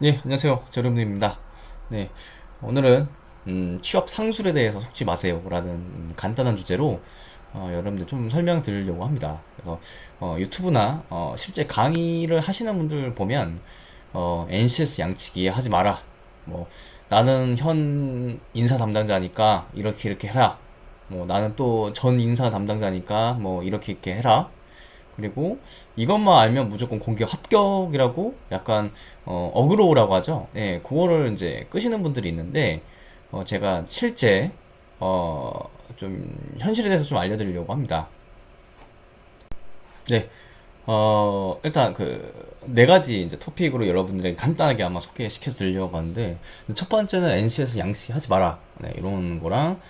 네, 안녕하세요. 제롬입니다. 네, 오늘은 취업 상술에 대해서 속지 마세요라는 간단한 주제로 여러분들 좀 설명드리려고 합니다. 그래서 유튜브나 실제 강의를 하시는 분들 보면 NCS 양치기 하지 마라. 뭐 나는 현 인사 담당자니까 이렇게 이렇게 해라. 뭐 나는 또 전 인사 담당자니까 뭐 이렇게 이렇게 해라. 그리고 이것만 알면 무조건 공격 합격이라고 약간 어그로우라고 하죠. 예, 그거를 이제 끄시는 분들이 있는데 제가 실제 좀 현실에 대해서 좀 알려드리려고 합니다. 네, 일단 그 네 가지 이제 토픽으로 여러분들에게 간단하게 아마 소개시켜 드리려고 하는데 첫 번째는 NC에서 양치 하지 마라. 네, 이런 거랑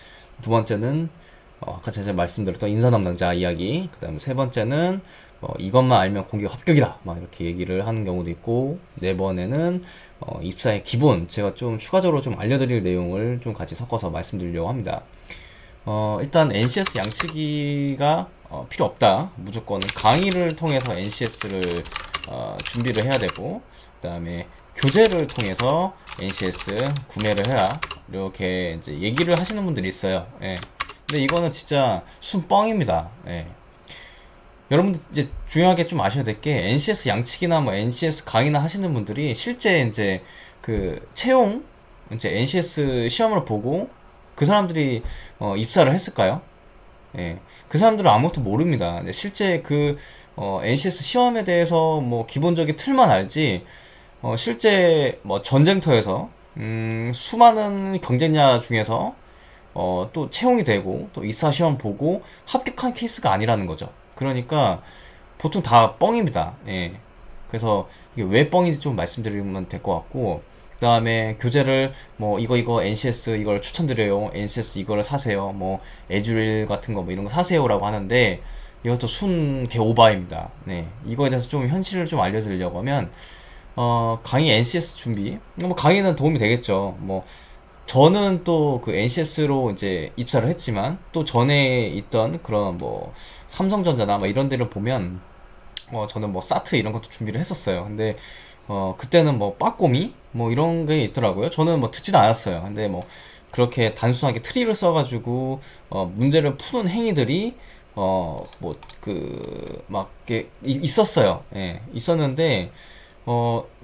두 번째는 아까 제가 말씀드렸던 인사 담당자 이야기. 그다음에 세 번째는 이것만 알면 공격 합격이다. 막 이렇게 얘기를 하는 경우도 있고 네 번에는 입사의 기본 제가 좀 추가적으로 좀 알려드릴 내용을 좀 같이 섞어서 말씀드리려고 합니다. 일단 NCS 양치기가 필요 없다. 무조건 강의를 통해서 NCS를 준비를 해야 되고, 그 다음에 교재를 통해서 NCS 구매를 해라. 이렇게 이제 얘기를 하시는 분들이 있어요. 예. 근데 이거는 진짜 순뻥입니다. 예. 여러분들 이제 중요하게 좀 아셔야 될 게 NCS 양치기나 뭐 NCS 강의나 하시는 분들이 실제 이제 그 채용 이제 NCS 시험을 보고 그 사람들이 입사를 했을까요? 예. 그 사람들은 아무것도 모릅니다. 근데 실제 그 NCS 시험에 대해서 뭐 기본적인 틀만 알지 실제 뭐 전쟁터에서 수많은 경쟁자 중에서 또 채용이 되고 또 입사 시험 보고 합격한 케이스가 아니라는 거죠. 그러니까 보통 다 뻥입니다. 예. 그래서 이게 왜 뻥인지 좀 말씀드리면 될 것 같고, 그 다음에 교재를 뭐 이거 NCS 이걸 추천드려요. NCS 이거를 사세요. 뭐 에듀윌 같은 거 뭐 이런 거 사세요라고 하는데 이것도 순 개오바입니다. 네. 이거에 대해서 좀 현실을 좀 알려드리려고 하면 강의 NCS 준비. 뭐 강의는 도움이 되겠죠. 뭐 저는 또 그 NCS로 이제 입사를 했지만 또 전에 있던 그런 뭐 삼성전자나 뭐 이런 데를 보면 저는 뭐 사트 이런 것도 준비를 했었어요. 근데 그때는 뭐 빠꼬미 뭐 이런 게 있더라고요. 저는 뭐 듣지도 않았어요. 근데 뭐 그렇게 단순하게 트릭을 써가지고 문제를 푸는 행위들이 뭐 그 막 있었어요. 예, 있었는데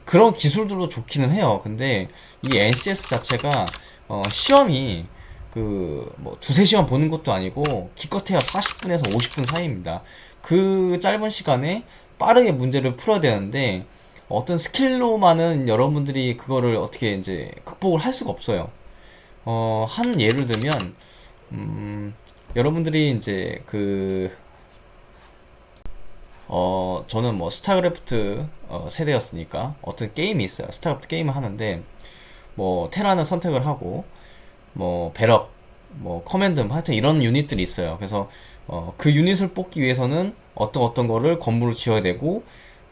그런 기술들도 좋기는 해요. 근데 이 NCS 자체가 시험이 그 뭐 두세 시간 보는 것도 아니고 기껏해야 40분에서 50분 사이입니다. 그 짧은 시간에 빠르게 문제를 풀어야 되는데 어떤 스킬로만은 여러분들이 그거를 어떻게 이제 극복을 할 수가 없어요. 한 예를 들면 여러분들이 이제 저는 뭐 스타크래프트 세대였으니까 어떤 게임이 있어요. 스타크래프트 게임을 하는데 뭐 테라는 선택을 하고 뭐 배럭 뭐 커맨드 뭐 하여튼 이런 유닛들이 있어요. 그래서 그 유닛을 뽑기 위해서는 어떤 거를 건물을 지어야 되고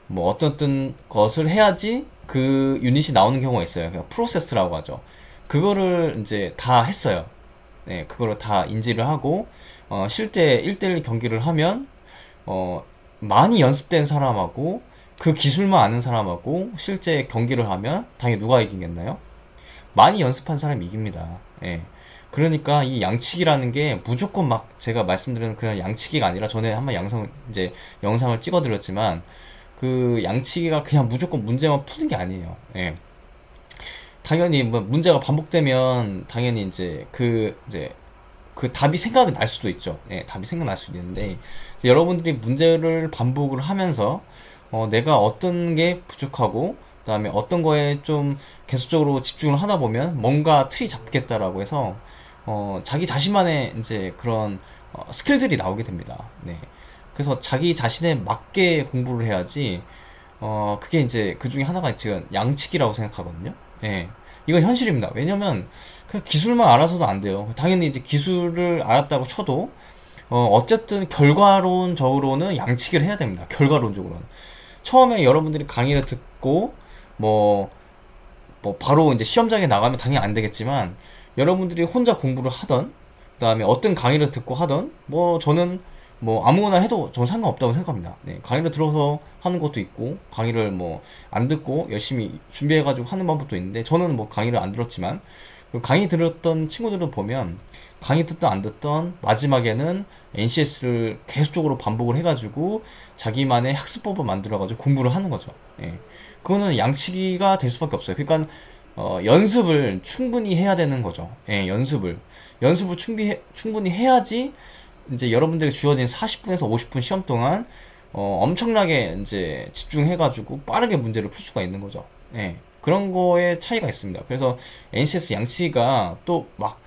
뭐 어떤 것을 해야지 그 유닛이 나오는 경우가 있어요. 그냥 프로세스라고 하죠. 그거를 이제 다 했어요. 네, 그거를 다 인지를 하고 실제 1대1 경기를 하면 어, 많이 연습된 사람하고 그 기술만 아는 사람하고 실제 경기를 하면 당연히 누가 이기겠나요? 많이 연습한 사람이 이깁니다. 예. 그러니까 이 양치기라는 게 무조건 막 제가 말씀드리는 그냥 양치기가 아니라 전에 한번 이제 영상을 찍어드렸지만 그 양치기가 그냥 무조건 문제만 푸는 게 아니에요. 예. 당연히 뭐 문제가 반복되면 당연히 이제 그 답이 생각이 날 수도 있죠. 예, 답이 생각날 수도 있는데 여러분들이 문제를 반복을 하면서 내가 어떤 게 부족하고 그다음에 어떤 거에 좀 계속적으로 집중을 하다 보면 뭔가 틀이 잡겠다라고 해서 자기 자신만의 이제 그런 스킬들이 나오게 됩니다. 네. 그래서 자기 자신에 맞게 공부를 해야지 그게 이제 그 중에 하나가 지금 양치기라고 생각하거든요. 예. 이건 현실입니다. 왜냐면 그냥 기술만 알아서도 안 돼요. 당연히 이제 기술을 알았다고 쳐도 어쨌든 결과론적으로는 양치기를 해야 됩니다. 결과론적으로는. 처음에 여러분들이 강의를 듣고 뭐, 뭐 바로 이제 시험장에 나가면 당연히 안 되겠지만 여러분들이 혼자 공부를 하던 그다음에 어떤 강의를 듣고 하던 뭐 저는 뭐 아무거나 해도 저는 상관없다고 생각합니다. 네, 강의를 들어서 하는 것도 있고 강의를 뭐 안 듣고 열심히 준비해가지고 하는 방법도 있는데 저는 뭐 강의를 안 들었지만 강의 들었던 친구들을 보면 강의 듣던 안 듣던 마지막에는 NCS를 계속적으로 반복을 해가지고 자기만의 학습법을 만들어가지고 공부를 하는 거죠. 예. 그거는 양치기가 될 수밖에 없어요. 그러니까 연습을 충분히 해야 되는 거죠. 예, 연습을 충분히 해야지 이제 여러분들에게 주어진 40분에서 50분 시험 동안 엄청나게 이제 집중해가지고 빠르게 문제를 풀 수가 있는 거죠. 예, 그런 거에 차이가 있습니다. 그래서 NCS 양치기가 또 막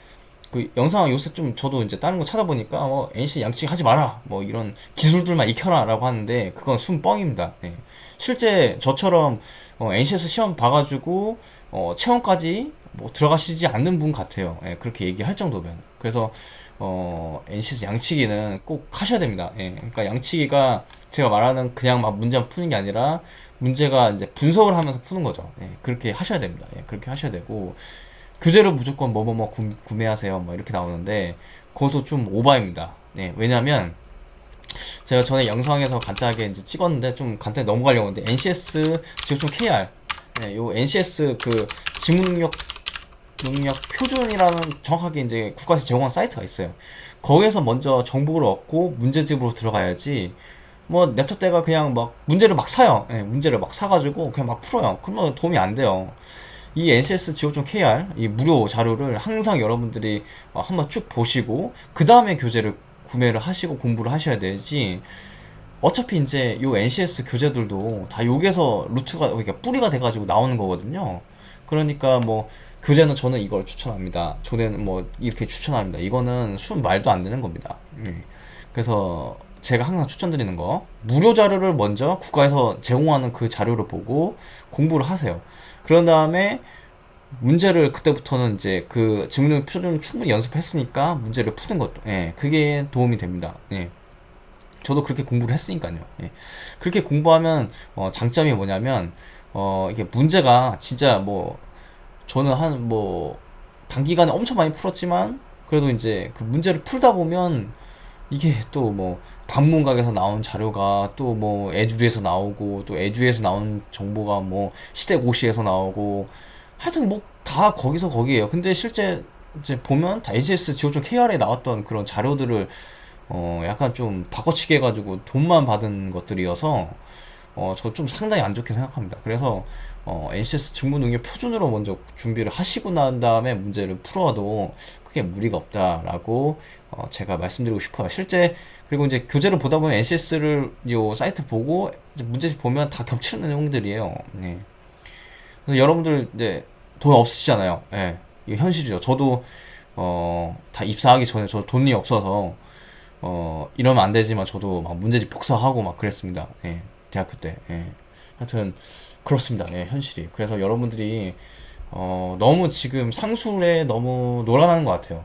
그 영상 요새 좀 저도 이제 다른 거 찾아보니까 NCS 양치기 하지 마라 뭐 이런 기술들만 익혀라라고 하는데 그건 순 뻥입니다. 예. 실제 저처럼 NCS 시험 봐가지고 체험까지 뭐 들어가시지 않는 분 같아요. 예, 그렇게 얘기할 정도면. 그래서 NCS 양치기는 꼭 하셔야 됩니다. 예, 그러니까 양치기가 제가 말하는 그냥 막 문제만 푸는 게 아니라 문제가 이제 분석을 하면서 푸는 거죠. 예, 그렇게 하셔야 됩니다. 예, 그렇게 하셔야 되고 교재로 무조건 뭐뭐뭐 구매하세요. 뭐 이렇게 나오는데 그것도 좀 오바입니다. 예, 왜냐면 제가 전에 영상에서 간단하게 이제 찍었는데 좀 간단히 넘어가려고 했는데 NCS 지금 KR 요 NCS 그 지문 능력 표준이라는 정확하게 이제 국가에서 제공한 사이트가 있어요. 거기에서 먼저 정보를 얻고 문제집으로 들어가야지 뭐 냅뒀 때가 그냥 막 문제를 막 사요. 예, 문제를 막 사가지고 그냥 막 풀어요. 그러면 도움이 안 돼요. 이 NCS 지오.kr 이 무료 자료를 항상 여러분들이 한번 쭉 보시고 그 다음에 교재를 구매를 하시고 공부를 하셔야 되지. 어차피 이제 요 NCS 교재들도 다 여기에서 루트가 그러니까 뿌리가 돼가지고 나오는 거거든요. 그러니까 뭐 교재는 저는 이걸 추천합니다. 교재는 뭐 이렇게 추천합니다. 이거는 순 말도 안 되는 겁니다. 그래서 제가 항상 추천드리는 거 무료 자료를 먼저 국가에서 제공하는 그 자료를 보고 공부를 하세요. 그런 다음에 문제를 그때부터는 이제 그 지문 표준 충분히 연습했으니까 문제를 푸는 것도 예, 그게 도움이 됩니다. 예. 저도 그렇게 공부를 했으니까요. 예. 그렇게 공부하면 장점이 뭐냐면 이게 문제가 진짜 뭐 저는 한 뭐 단기간에 엄청 많이 풀었지만 그래도 이제 그 문제를 풀다 보면 이게 또 뭐 방문각에서 나온 자료가 또 뭐 에듀에서 나오고 또 에듀에서 나온 정보가 뭐 시대고시에서 나오고 하여튼 뭐 다 거기서 거기에요. 근데 실제 이제 보면 다 AGS 지오점 KR에 나왔던 그런 자료들을 약간 좀 바꿔치기 해가지고 돈만 받은 것들이어서 저 좀 상당히 안 좋게 생각합니다. 그래서 NCS 직무 능력 표준으로 먼저 준비를 하시고 난 다음에 문제를 풀어도 크게 무리가 없다라고 제가 말씀드리고 싶어요. 실제 그리고 이제 교재를 보다 보면 NCS를 요 사이트 보고 이제 문제집 보면 다 겹치는 내용들이에요. 네. 그래서 여러분들 이제 돈 없으시잖아요. 예. 이게 현실이죠. 저도 다 입사하기 전에 저 돈이 없어서 이러면 안 되지만 저도 막 문제집 복사하고 막 그랬습니다. 예. 대학교 때. 예. 하여튼 그렇습니다. 예, 현실이. 그래서 여러분들이 너무 지금 상술에 너무 놀아나는 것 같아요.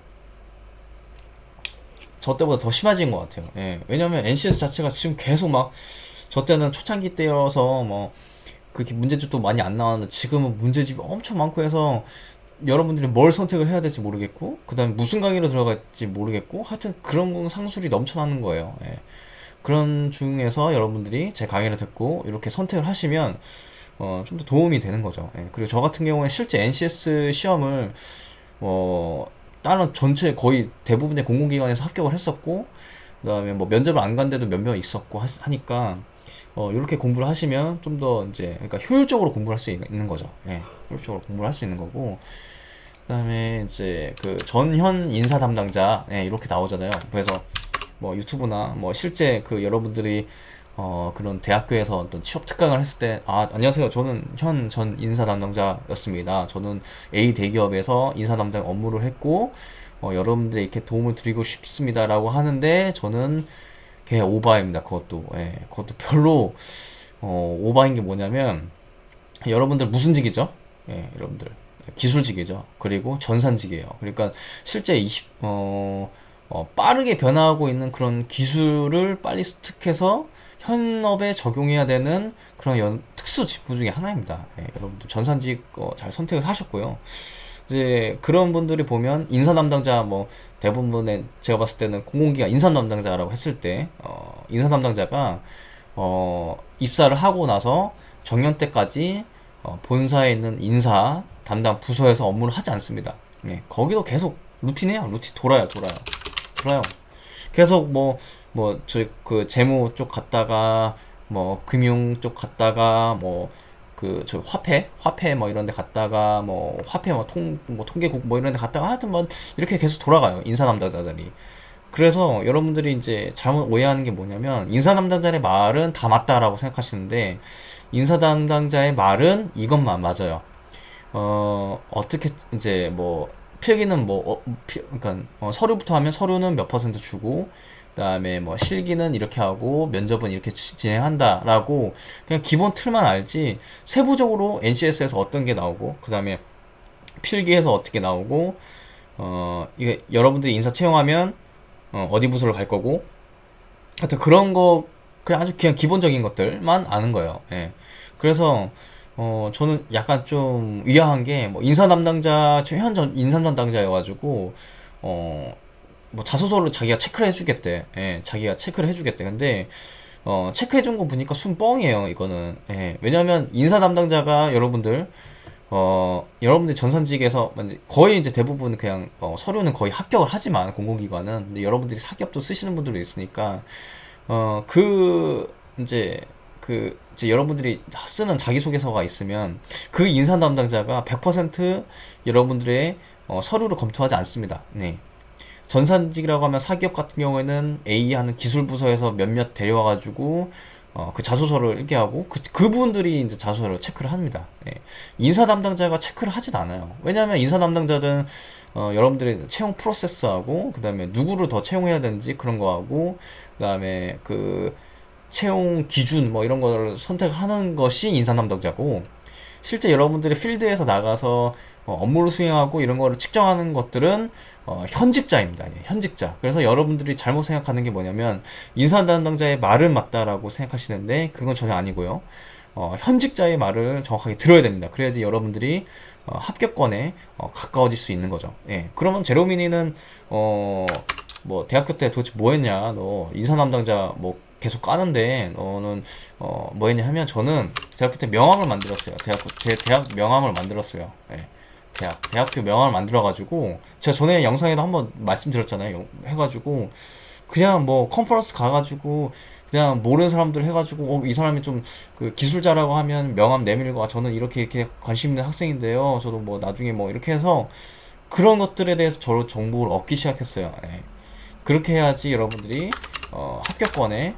저 때보다 더 심해진 것 같아요. 예. 왜냐면 NCS 자체가 지금 계속 막 저 때는 초창기 때여서 뭐 그렇게 문제집도 많이 안 나왔는데 지금은 문제집이 엄청 많고 해서 여러분들이 뭘 선택을 해야 될지 모르겠고 그 다음에 무슨 강의로 들어갈지 모르겠고 하여튼 그런 상술이 넘쳐나는 거예요. 예. 그런 중에서 여러분들이 제 강의를 듣고 이렇게 선택을 하시면 좀 더 도움이 되는 거죠. 예. 그리고 저 같은 경우에 실제 NCS 시험을 다른 전체 거의 대부분의 공공기관에서 합격을 했었고 그 다음에 뭐 면접을 안 간 데도 몇 명 있었고 하니까 이렇게 공부를 하시면 좀 더 이제 그러니까 효율적으로 공부를 할 수 있는 거죠. 예, 효율적으로 공부를 할 수 있는 거고 그다음에 이제 그 전현 인사 담당자 예, 이렇게 나오잖아요. 그래서 뭐 유튜브나 뭐 실제 그 여러분들이 그런 대학교에서 어떤 취업 특강을 했을 때 안녕하세요. 저는 현 전 인사 담당자였습니다. 저는 A 대기업에서 인사 담당 업무를 했고 여러분들에게 이렇게 도움을 드리고 싶습니다라고 하는데 저는 걔 오바입니다. 그것도 예, 그것도 별로 오바인 게 뭐냐면 여러분들 무슨 직이죠? 예, 여러분들 기술직이죠. 그리고 전산직이에요. 그러니까 실제 빠르게 변화하고 있는 그런 기술을 빨리 습득해서 현업에 적용해야 되는 그런 특수 직무 중에 하나입니다. 예, 여러분들 전산직 잘 선택을 하셨고요. 이제 그런 분들이 보면 인사 담당자 뭐 대부분의 제가 봤을 때는 공공기관 인사 담당자라고 했을 때 인사 담당자가 입사를 하고 나서 정년 때까지 본사에 있는 인사 담당 부서에서 업무를 하지 않습니다. 네, 거기도 계속 루틴해요. 루틴 돌아요. 계속 저희 그 재무 쪽 갔다가 뭐 금융 쪽 갔다가 뭐 그 저 화폐 뭐 이런 데 갔다가 뭐 화폐 뭐 통계국 뭐 이런 데 갔다가 하여튼 뭐 이렇게 계속 돌아가요. 인사 담당자들이. 그래서 여러분들이 이제 잘못 오해하는 게 뭐냐면 인사 담당자의 말은 다 맞다라고 생각하시는데 인사 담당자의 말은 이것만 맞아요. 어떻게 이제 뭐 필기는 그러니까 서류부터 하면 서류는 몇 퍼센트 주고 그다음에 뭐 실기는 이렇게 하고 면접은 이렇게 진행한다라고 그냥 기본 틀만 알지 세부적으로 NCS에서 어떤 게 나오고 그다음에 필기에서 어떻게 나오고 이게 여러분들이 인사 채용하면 어디 부서를 갈 거고 하여튼 그런 거 그냥 아주 그냥 기본적인 것들만 아는 거예요. 예. 그래서 저는 약간 좀 의아한 게 뭐 인사 담당자 현 인사 담당자여가지고 뭐 자소서를 자기가 체크를 해주겠대. 예, 자기가 체크를 해주겠대. 근데 체크해준 거 보니까 순 뻥이에요. 이거는. 예, 왜냐면 인사 담당자가 여러분들 전산직에서 거의 이제 대부분 그냥 서류는 거의 합격을 하지만 공공기관은 근데 여러분들이 사기업도 쓰시는 분들도 있으니까 이제 이제 여러분들이 쓰는 자기소개서가 있으면 그 인사 담당자가 100% 여러분들의 서류를 검토하지 않습니다. 네. 전산직이라고 하면 사기업 같은 경우에는 A 하는 기술부서에서 몇몇 데려와가지고 그 자소서를 읽게 하고 그분들이 이제 자소서를 체크를 합니다. 예. 인사 담당자가 체크를 하진 않아요. 왜냐하면 인사 담당자는 여러분들이 채용 프로세스하고 그 다음에 누구를 더 채용해야 되는지 그런 거하고 그 다음에 그 채용 기준 뭐 이런 거를 선택하는 것이 인사 담당자고 실제 여러분들이 필드에서 나가서 업무를 수행하고 이런 거를 측정하는 것들은 현직자입니다. 예, 현직자. 그래서 여러분들이 잘못 생각하는 게 뭐냐면 인사 담당자의 말은 맞다라고 생각하시는데 그건 전혀 아니고요. 현직자의 말을 정확하게 들어야 됩니다. 그래야지 여러분들이 합격권에 가까워질 수 있는 거죠. 예. 그러면 제로미니는 뭐 대학교 때 도대체 뭐 했냐? 너 인사 담당자 뭐 계속 까는데 너는 뭐 했냐 하면 저는 대학교 때 명함을 만들었어요. 제 대학 명함을 만들었어요. 예. 대학교 명함을 만들어가지고 제가 전에 영상에도 한번 말씀드렸잖아요. 해가지고 그냥 뭐 컨퍼런스 가가지고 그냥 모르는 사람들 해가지고 이 사람이 좀 그 기술자라고 하면 명함 내밀고 저는 이렇게 관심 있는 학생인데요. 저도 뭐 나중에 뭐 이렇게 해서 그런 것들에 대해서 저로 정보를 얻기 시작했어요. 예. 그렇게 해야지 여러분들이 합격권에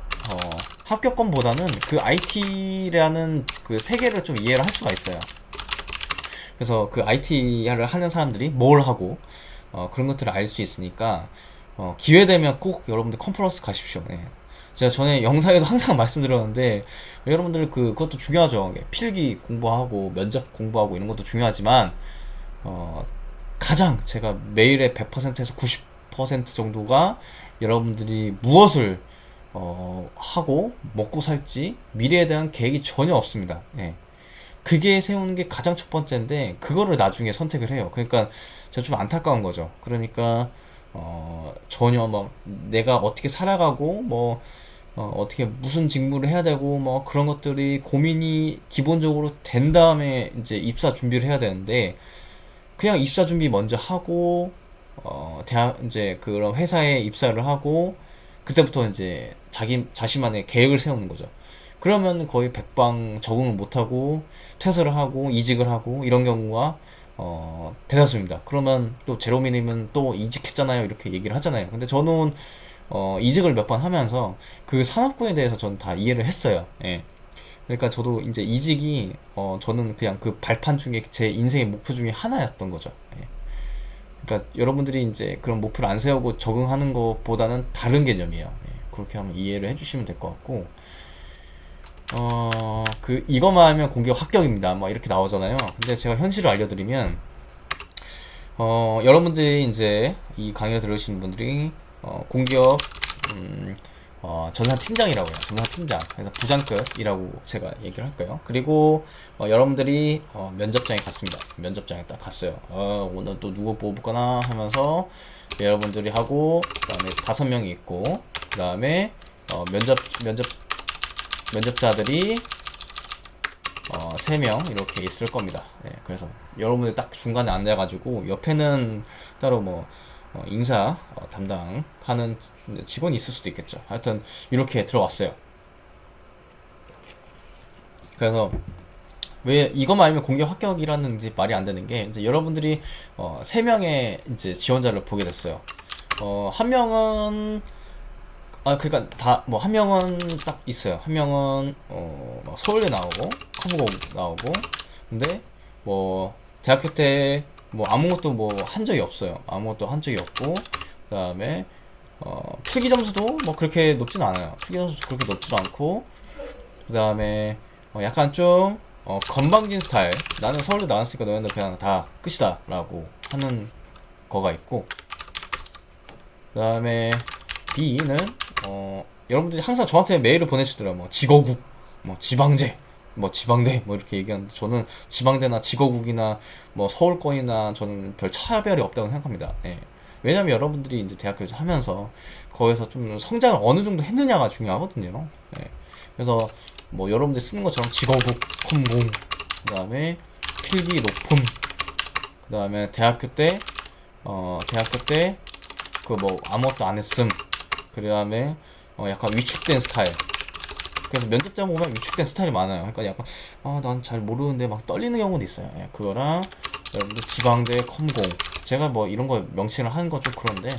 합격권보다는 그 IT라는 그 세계를 좀 이해를 할 수가 있어요. 그래서 그 IT를 하는 사람들이 뭘 하고 그런 것들을 알 수 있으니까 기회 되면 꼭 여러분들 컨퍼런스 가십시오. 예. 제가 전에 영상에도 항상 말씀드렸는데 여러분들 그것도 중요하죠. 필기 공부하고 면접 공부하고 이런 것도 중요하지만 가장 제가 매일의 100%에서 90% 정도가 여러분들이 무엇을 하고 먹고 살지 미래에 대한 계획이 전혀 없습니다. 예. 그게 세우는 게 가장 첫 번째인데 그거를 나중에 선택을 해요. 그러니까 제가 좀 안타까운 거죠. 그러니까 전혀 막 내가 어떻게 살아가고 뭐 어떻게 무슨 직무를 해야 되고 뭐 그런 것들이 고민이 기본적으로 된 다음에 이제 입사 준비를 해야 되는데 그냥 입사 준비 먼저 하고 대학 이제 그런 회사에 입사를 하고 그때부터 이제 자신만의 계획을 세우는 거죠. 그러면 거의 백방 적응을 못하고 퇴사를 하고 이직을 하고 이런 경우가 대다수입니다. 그러면 또 제로미님은 또 이직했잖아요 이렇게 얘기를 하잖아요. 근데 저는 이직을 몇 번 하면서 그 산업군에 대해서 저는 다 이해를 했어요. 예. 그러니까 저도 이제 이직이 저는 그냥 그 발판 중에 제 인생의 목표 중에 하나였던 거죠. 예. 그러니까 여러분들이 이제 그런 목표를 안 세우고 적응하는 것보다는 다른 개념이에요. 예. 그렇게 하면 이해를 해주시면 될 것 같고 이것만 하면 공격 합격입니다. 뭐 이렇게 나오잖아요. 근데 제가 현실을 알려드리면 여러분들이 이제 이 강의를 들으시는 분들이 공기업 전사팀장이라고 해요. 전사팀장. 그래서 부장급이라고 제가 얘기를 할까요? 그리고 여러분들이 면접장에 갔습니다. 면접장에 딱 갔어요. 오늘 또 누구 뽑을거나 하면서 여러분들이 하고, 그 다음에 5명이 있고, 그 다음에 면접자들이 3명 이렇게 있을 겁니다. 네, 그래서 여러분들 딱 중간에 앉아가지고 옆에는 따로 뭐 인사 담당하는 직원이 있을 수도 있겠죠. 하여튼 이렇게 들어왔어요. 그래서 왜 이것만 알면 공개 합격이라는 이제 말이 안 되는 게, 이제 여러분들이 3명의 이제 지원자를 보게 됐어요. 한 명은 그러니까 다 뭐 한 명은 딱 있어요. 한 명은 막 서울대 나오고 커브고 나오고, 근데 뭐 대학교 때 뭐 아무것도 뭐 한 적이 없어요. 아무것도 한 적이 없고, 그다음에 필기 점수도 뭐 그렇게 높진 않아요. 필기 점수도 그렇게 높지도 않고, 그다음에 약간 좀 건방진 스타일. 나는 서울대 나왔으니까 너네들 그냥 다 끝이다 라고 하는 거가 있고, 그다음에 B는 여러분들이 항상 저한테 메일을 보내시더라고요. 뭐 지거국, 뭐 지방제, 뭐 지방대, 뭐 이렇게 얘기하는데, 저는 지방대나 지거국이나 뭐 서울권이나 저는 별 차별이 없다고 생각합니다. 예. 왜냐면 여러분들이 이제 대학교 하면서 거기서 좀 성장을 어느 정도 했느냐가 중요하거든요. 예. 그래서 뭐 여러분들 쓰는 것처럼 지거국, 컴공, 그 다음에 필기 높음, 그 다음에 대학교 때 그 뭐 아무것도 안 했음, 그 다음에 약간 위축된 스타일. 그래서 면접자 보면 위축된 스타일이 많아요. 그러니까 약간 난 잘 모르는데 막 떨리는 경우도 있어요. 예, 그거랑 여러분들 지방대, 컴공, 제가 뭐 이런 거 명칭을 하는 건 좀 그런데,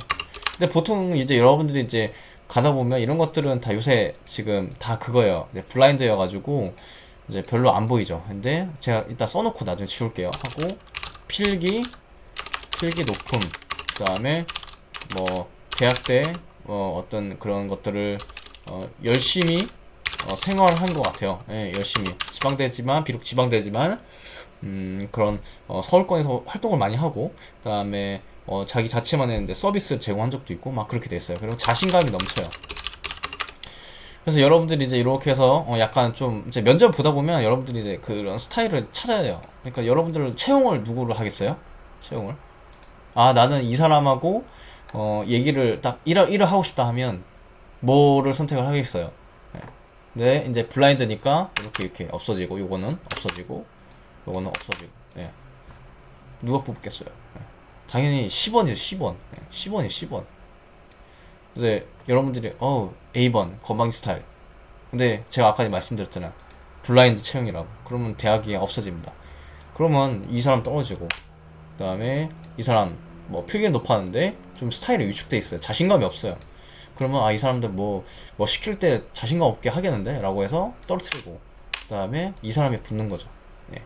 근데 보통 이제 여러분들이 이제 가다 보면 이런 것들은 다 요새 지금 다 그거예요. 블라인드여가지고 이제 별로 안 보이죠. 근데 제가 이따 써놓고 나중에 지울게요. 하고 필기 높음, 그 다음에 뭐 대학 때 어떤 그런 것들을 열심히 생활한 것 같아요. 예, 열심히 지방대지만, 비록 지방대지만 그런 서울권에서 활동을 많이 하고, 그 다음에 자기 자체만 했는데 서비스 제공한 적도 있고 막 그렇게 됐어요. 그리고 자신감이 넘쳐요. 그래서 여러분들이 이제 이렇게 해서 약간 좀 이제 면접 보다 보면 여러분들이 이제 그런 스타일을 찾아야 돼요. 그러니까 여러분들은 채용을 누구를 하겠어요? 채용을 나는 이 사람하고 얘기를 딱 일을 하고 싶다 하면 뭐를 선택을 하겠어요? 네. 근데 이제 블라인드니까 이렇게 없어지고, 요거는 없어지고, 요거는 없어지고. 예. 누가 뽑겠어요? 예. 당연히 10원이죠, 10원. 예. 10원이에요, 10원. 근데 여러분들이 A번 건방 스타일. 근데 제가 아까 말씀드렸잖아요. 블라인드 채용이라고. 그러면 대학이 없어집니다. 그러면 이 사람 떨어지고, 그 다음에 이 사람 뭐 필기는 높았는데 좀 스타일이 위축돼 있어요. 자신감이 없어요. 그러면 이 사람들 뭐 시킬 때 자신감 없게 하겠는데 라고 해서 떨어뜨리고, 그 다음에 이 사람이 붙는 거죠. 예.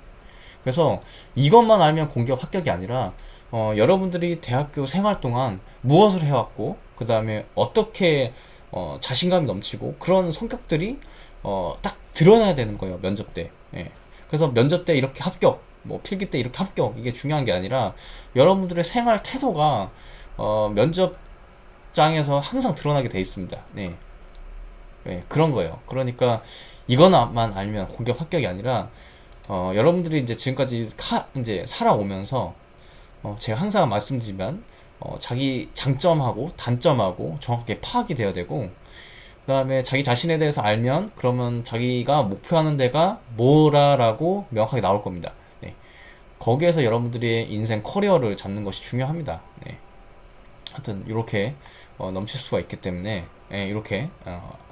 그래서 이것만 알면 공기업 합격이 아니라 여러분들이 대학교 생활 동안 무엇을 해왔고, 그 다음에 어떻게 자신감이 넘치고 그런 성격들이 딱 드러나야 되는 거예요, 면접 때. 예. 그래서 면접 때 이렇게 합격, 뭐 필기 때 이렇게 합격, 이게 중요한 게 아니라 여러분들의 생활 태도가 면접장에서 항상 드러나게 돼 있습니다. 네. 네, 그런 거예요. 그러니까 이거만 알면 공격 합격이 아니라 여러분들이 이제 지금까지 이제 살아오면서 제가 항상 말씀드리지만 자기 장점하고 단점하고 정확하게 파악이 되어야 되고, 그 다음에 자기 자신에 대해서 알면 그러면 자기가 목표하는 데가 뭐라라고 명확하게 나올 겁니다. 네. 거기에서 여러분들의 인생 커리어를 잡는 것이 중요합니다. 네. 하여튼 이렇게 넘칠 수가 있기 때문에 이렇게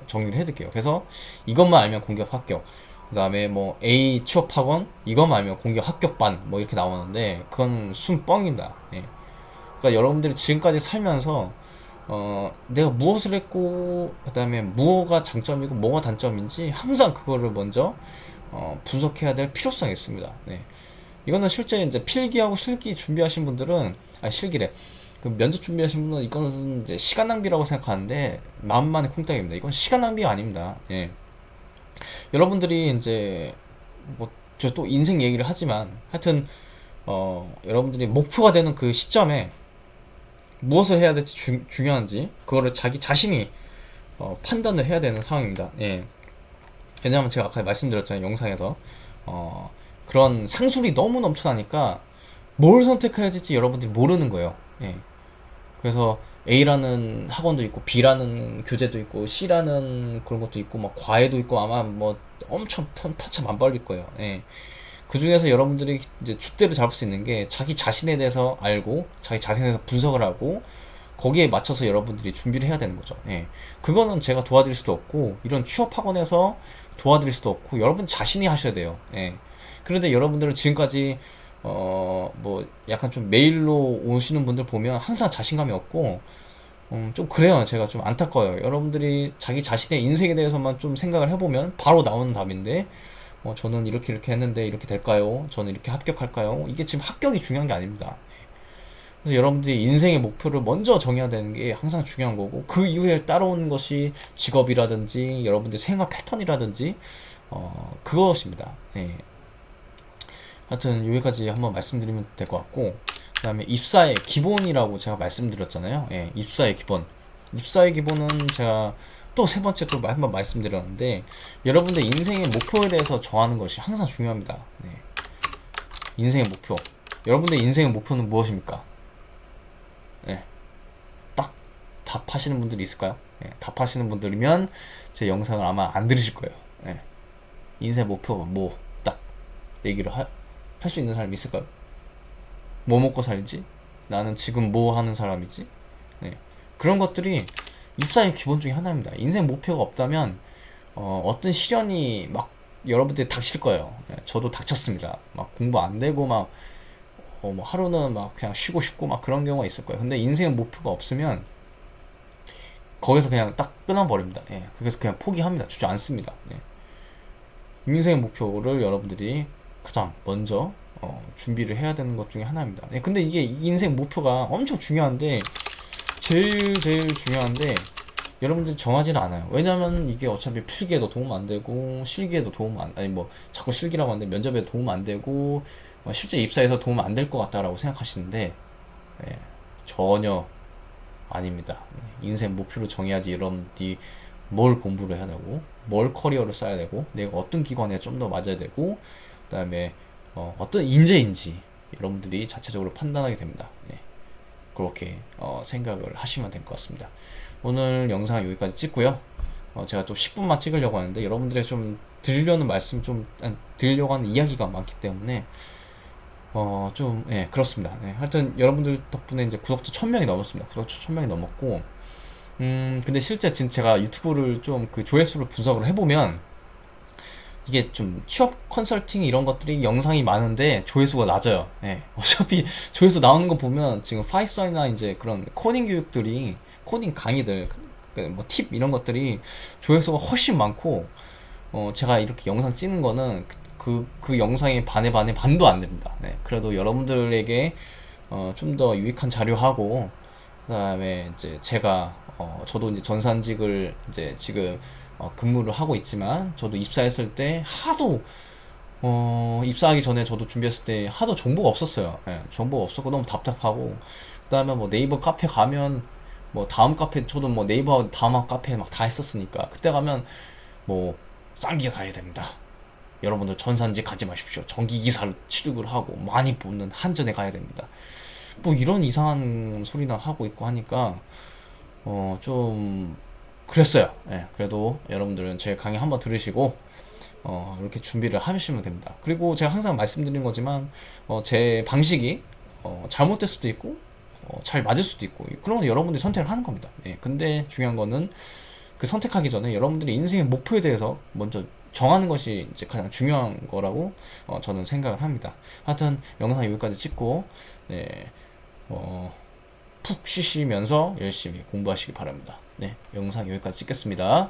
정리를 해드릴게요. 그래서 이것만 알면 공격 합격, 그 다음에 뭐 A 취업학원 이것만 알면 공격 합격반 뭐 이렇게 나오는데 그건 순뻥입니다. 예. 그러니까 여러분들이 지금까지 살면서 내가 무엇을 했고, 그 다음에 무엇가 장점이고 뭐가 단점인지 항상 그거를 먼저 분석해야 될 필요성이 있습니다. 네. 이거는 실제 이제 필기하고 실기 준비하신 분들은, 실기래, 그 면접 준비하신 분은 이거는 이제 시간 낭비라고 생각하는데 만만의 콩떡입니다. 이건 시간 낭비가 아닙니다. 예. 여러분들이 이제 뭐 저 또 인생 얘기를 하지만 하여튼 여러분들이 목표가 되는 그 시점에 무엇을 해야 될지 중요한지 그거를 자기 자신이 판단을 해야 되는 상황입니다. 예. 왜냐하면 제가 아까 말씀드렸잖아요. 영상에서 그런 상술이 너무 넘쳐나니까 뭘 선택해야 될지 여러분들이 모르는 거예요. 예. 그래서 A라는 학원도 있고 B라는 교재도 있고 C라는 그런 것도 있고 막 과외도 있고 아마 뭐 엄청 파참 안 벌릴 거예요. 예. 그 중에서 여러분들이 이제 줏대를 잡을 수 있는 게 자기 자신에 대해서 알고 자기 자신에 대해서 분석을 하고 거기에 맞춰서 여러분들이 준비를 해야 되는 거죠. 예. 그거는 제가 도와드릴 수도 없고 이런 취업 학원에서 도와드릴 수도 없고 여러분 자신이 하셔야 돼요. 예. 그런데 여러분들은 지금까지 뭐 약간 좀 메일로 오시는 분들 보면 항상 자신감이 없고 좀 그래요. 제가 좀 안타까워요. 여러분들이 자기 자신의 인생에 대해서만 좀 생각을 해보면 바로 나오는 답인데 저는 이렇게 이렇게 했는데 이렇게 될까요? 저는 이렇게 합격할까요? 이게 지금 합격이 중요한 게 아닙니다. 그래서 여러분들이 인생의 목표를 먼저 정해야 되는 게 항상 중요한 거고 그 이후에 따라오는 것이 직업이라든지 여러분들 생활 패턴이라든지 그것입니다. 예. 하여튼 여기까지 한번 말씀드리면 될 것 같고 그 다음에 입사의 기본이라고 제가 말씀드렸잖아요. 예, 입사의 기본. 입사의 기본은 제가 또 세 번째 또 한번 말씀드렸는데 여러분들 인생의 목표에 대해서 정하는 것이 항상 중요합니다. 네. 인생의 목표. 여러분들 인생의 목표는 무엇입니까? 네. 딱 답하시는 분들이 있을까요? 네. 답하시는 분들이면 제 영상을 아마 안 들으실 거예요. 네. 인생 목표가 뭐 딱 얘기를 할 수 있는 사람이 있을까요? 뭐 먹고 살지? 나는 지금 뭐 하는 사람이지? 네. 그런 것들이 입사의 기본 중에 하나입니다. 인생 목표가 없다면 어떤 시련이 막 여러분들이 닥칠 거예요. 네. 저도 닥쳤습니다. 막 공부 안 되고 막 뭐 하루는 막 그냥 쉬고 싶고 막 그런 경우가 있을 거예요. 근데 인생 목표가 없으면 거기서 그냥 딱 끊어버립니다. 예. 그래서 그냥 포기합니다. 주저앉습니다. 예. 인생의 목표를 여러분들이 가장 먼저 준비를 해야 되는 것 중에 하나입니다. 예. 근데 이게 인생 목표가 엄청 중요한데 제일 중요한데 여러분들이 정하지는 않아요. 왜냐면 이게 어차피 필기에도 도움 안 되고 실기에도 도움 안 아니 뭐 자꾸 실기라고 하는데 면접에 도움 안 되고 실제 입사에서 도움 안 될 것 같다라고 생각하시는데 예, 전혀 아닙니다. 인생 목표를 정해야지 여러분들이 뭘 공부를 해야 되고 뭘 커리어를 쌓아야 되고 내가 어떤 기관에 좀 더 맞아야 되고 그 다음에 어떤 인재인지 여러분들이 자체적으로 판단하게 됩니다. 예. 그렇게 생각을 하시면 될 것 같습니다. 오늘 영상 여기까지 찍고요. 제가 또 10분만 찍으려고 하는데 여러분들의 좀 드리려는 말씀 드리려고 하는 이야기가 많기 때문에 예, 그렇습니다. 네, 하여튼 여러분들 덕분에 이제 구독자 1000명이 넘었습니다. 구독자 1000명이 넘었고 근데 실제 지금 제가 유튜브를 좀 그 조회수를 분석을 해보면 이게 좀 취업 컨설팅 이런 것들이 영상이 많은데 조회수가 낮아요. 예. 어차피 조회수 나오는 거 보면 지금 파이썬이나 이제 그런 코딩 교육들이 코딩 강의들 뭐 팁 이런 것들이 조회수가 훨씬 많고 제가 이렇게 영상 찍는 거는 그 영상의 반도 안 됩니다. 네. 그래도 여러분들에게 좀 더 유익한 자료하고 그다음에 이제 제가 저도 이제 전산직을 이제 지금 근무를 하고 있지만 저도 입사했을 때 하도 입사하기 전에 저도 준비했을 때 하도 정보가 없었어요. 예, 정보가 없었고 너무 답답하고 그다음에 뭐 네이버 카페 가면 뭐 다음 카페 저도 뭐 네이버 다음 카페 막 다 했었으니까 그때 가면 뭐 싼 게 사야 됩니다. 여러분들 전산직 가지 마십시오. 전기기사를 취득을 하고 많이 뽑는 한전에 가야 됩니다. 뭐 이런 이상한 소리나 하고 있고 하니까 좀 그랬어요. 예, 그래도 여러분들은 제 강의 한번 들으시고 이렇게 준비를 하시면 됩니다. 그리고 제가 항상 말씀드린 거지만 제 방식이 잘못될 수도 있고 잘 맞을 수도 있고 그런 건 여러분들이 선택을 하는 겁니다. 예, 근데 중요한 거는 그 선택하기 전에 여러분들이 인생의 목표에 대해서 먼저 정하는 것이 이제 가장 중요한 거라고 저는 생각을 합니다. 하여튼 영상 여기까지 찍고 네, 푹 쉬시면서 열심히 공부하시기 바랍니다. 네, 영상 여기까지 찍겠습니다.